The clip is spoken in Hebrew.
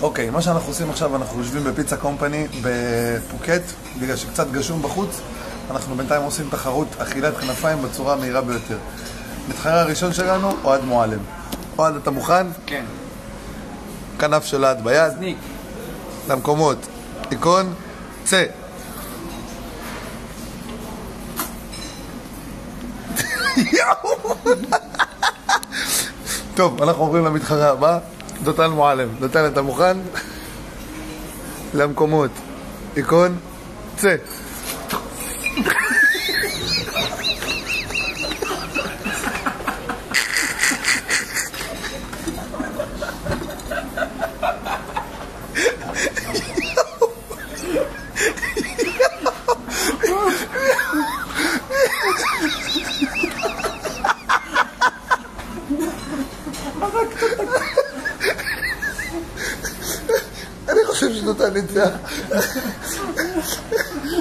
אוקיי, מה שאנחנו עושים עכשיו, אנחנו יושבים בפיצה קומפני בפוקט, בגלל שקצת גשום בחוץ. אנחנו בינתיים עושים תחרות אכילת כנפיים בצורה המהירה ביותר. מתחרה הראשון שלנו, אוהד מועלם. אוהד, אתה מוכן? כן. כנף של אוהד ביד. סניק. למקומות. תיקון, צא. טוב, אנחנו עוברים למתחרה הבא. דותן מועלם. דותן, אתה מוכן? למקומות. תיקון, צא. אני חושב שדותן ניצח.